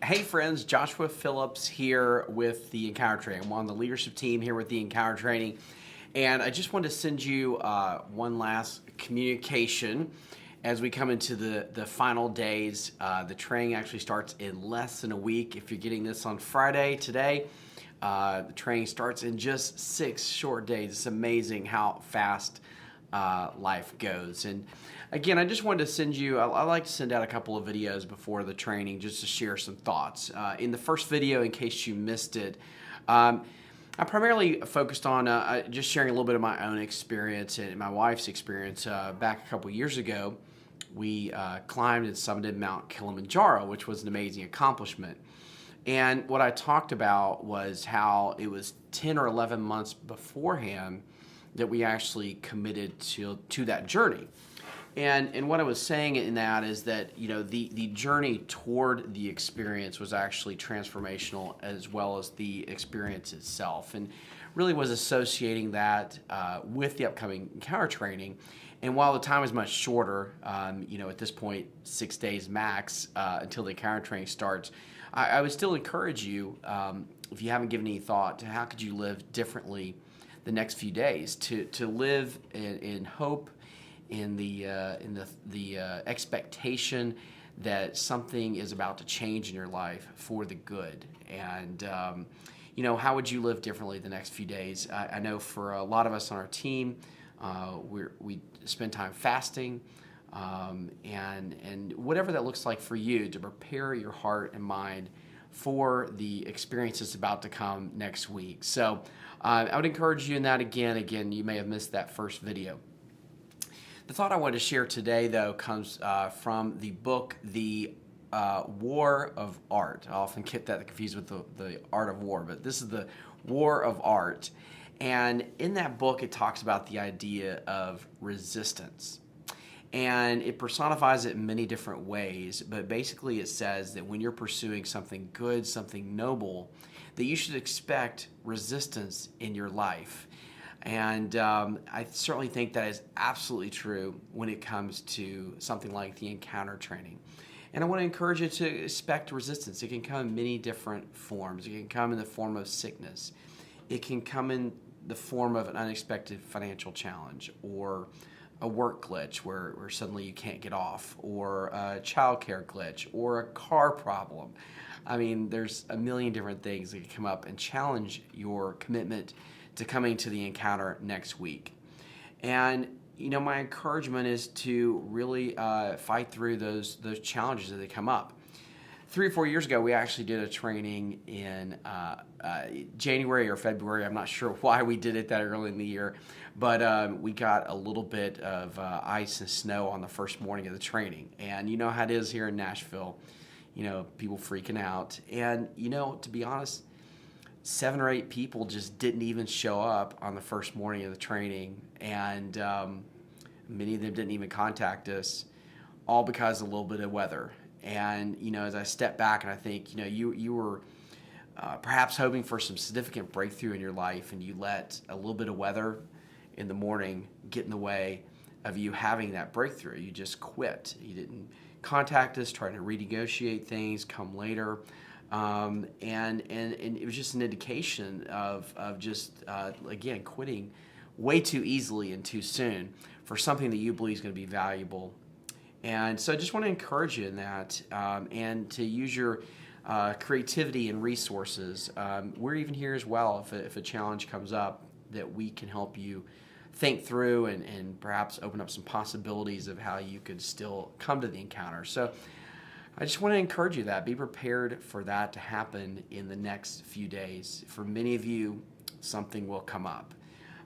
Hey friends, Joshua Phillips here with the Encounter Training. I'm on the leadership team here with the Encounter Training, and I just wanted to send you one last communication as we come into the final days. The training actually starts in less than a week. If you're getting this on Friday today, the training starts in just 6 short days. It's amazing how fast life goes. And again, I just wanted to send you, I like to send out a couple of videos before the training just to share some thoughts. In the first video, in case you missed it, I primarily focused on just sharing a little bit of my own experience and my wife's experience. Back a couple years ago, we climbed and summited Mount Kilimanjaro, which was an amazing accomplishment. And what I talked about was how it was 10 or 11 months beforehand that we actually committed to that journey. And what I was saying in that is that, you know, the journey toward the experience was actually transformational as well as the experience itself, and really was associating that with the upcoming Encounter Training. And while the time is much shorter, you know, at this point, 6 days max until the Encounter Training starts, I would still encourage you, if you haven't given any thought to how could you live differently the next few days, to live in hope, in the expectation that something is about to change in your life for the good. And you know, how would you live differently the next few days? I know for a lot of us on our team, we spend time fasting, and whatever that looks like for you, to prepare your heart and mind for the experience that's about to come next week. So I would encourage you in that. Again, you may have missed that first video. The thought I wanted to share today, though, comes from the book, The War of Art. I often get that confused with the Art of War, but this is The War of Art. And in that book, it talks about the idea of resistance. And it personifies it in many different ways, but basically it says that when you're pursuing something good, something noble, that you should expect resistance in your life. And I certainly think that is absolutely true when it comes to something like the Encounter Training. And I want to encourage you to expect resistance. It can come in many different forms. It can come in the form of sickness. It can come in the form of an unexpected financial challenge, or a work glitch where suddenly you can't get off, or a childcare glitch, or a car problem. I mean, there's a million different things that can come up and challenge your commitment to coming to the encounter next week. And you know, my encouragement is to really fight through those challenges as they come up. 3 or 4 years ago, we actually did a training in January or February. I'm not sure why we did it that early in the year, but we got a little bit of ice and snow on the first morning of the training. And you know how it is here in Nashville, you know, people freaking out. And you know, to be honest, 7 or 8 people just didn't even show up on the first morning of the training, and many of them didn't even contact us, all because of a little bit of weather. And you know, as I step back and I think, you know, you were perhaps hoping for some significant breakthrough in your life, and you let a little bit of weather in the morning get in the way of you having that breakthrough. You just quit. You didn't contact us, trying to renegotiate things, come later. And it was just an indication of just, again, quitting way too easily and too soon for something that you believe is going to be valuable. And so I just want to encourage you in that, and to use your creativity and resources. We're even here as well if a challenge comes up, that we can help you think through and perhaps open up some possibilities of how you could still come to the encounter. So I just want to encourage you that. Be prepared for that to happen in the next few days. For many of you, something will come up.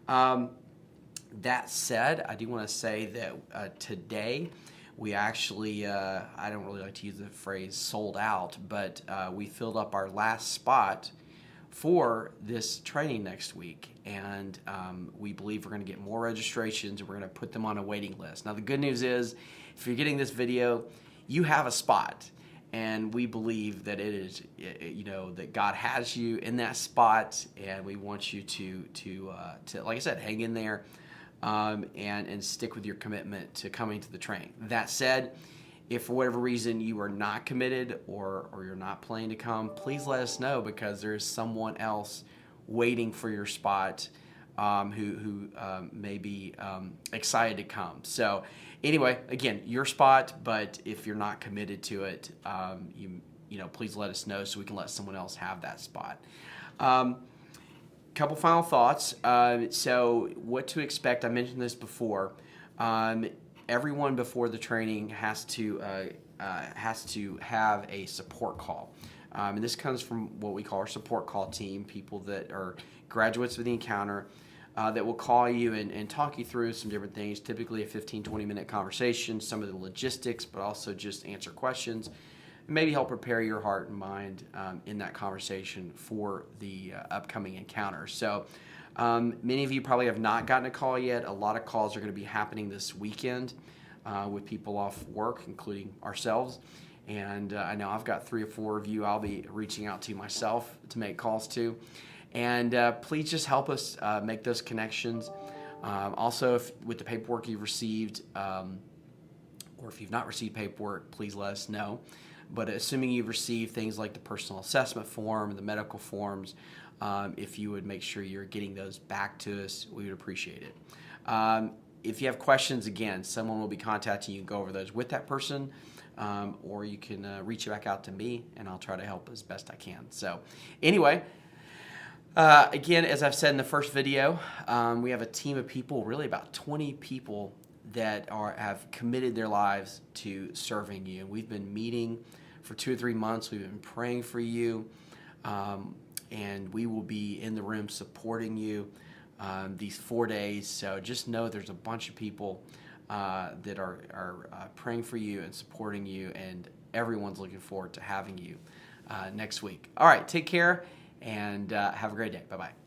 That said, I do want to say that today we actually, I don't really like to use the phrase sold out, but we filled up our last spot for this training next week. And we believe we're going to get more registrations, and we're going to put them on a waiting list. Now, the good news is, if you're getting this video, you have a spot, and we believe that it is, you know, that God has you in that spot, and we want you to like I said, hang in there, and stick with your commitment to coming to the training. That said, If for whatever reason you are not committed or you're not planning to come, please let us know, because there's someone else waiting for your spot who may be excited to come. So anyway, again, your spot, but if you're not committed to it, please let us know so we can let someone else have that spot. Couple final thoughts. So what to expect, I mentioned this before. Everyone before the training has to have a support call. And this comes from what we call our support call team, people that are graduates of the Encounter that will call you and talk you through some different things, typically a 15-20 minute conversation, some of the logistics, but also just answer questions, and maybe help prepare your heart and mind in that conversation for the upcoming Encounter. So many of you probably have not gotten a call yet. A lot of calls are going to be happening this weekend with people off work, including ourselves. And I know I've got 3 or 4 of you I'll be reaching out to myself to make calls to. And please just help us make those connections. Also, with the paperwork you've received, or if you've not received paperwork, please let us know. But assuming you've received things like the personal assessment form, the medical forms, if you would make sure you're getting those back to us, we would appreciate it. If you have questions, again, someone will be contacting you and go over those with that person, or you can reach back out to me, and I'll try to help as best I can. So anyway, again, as I've said in the first video, we have a team of people, really about 20 people that have committed their lives to serving you. We've been meeting for 2 or 3 months. We've been praying for you, and we will be in the room supporting you these 4 days. So just know there's a bunch of people that are praying for you and supporting you, and everyone's looking forward to having you next week. All right, take care, and have a great day. Bye-bye.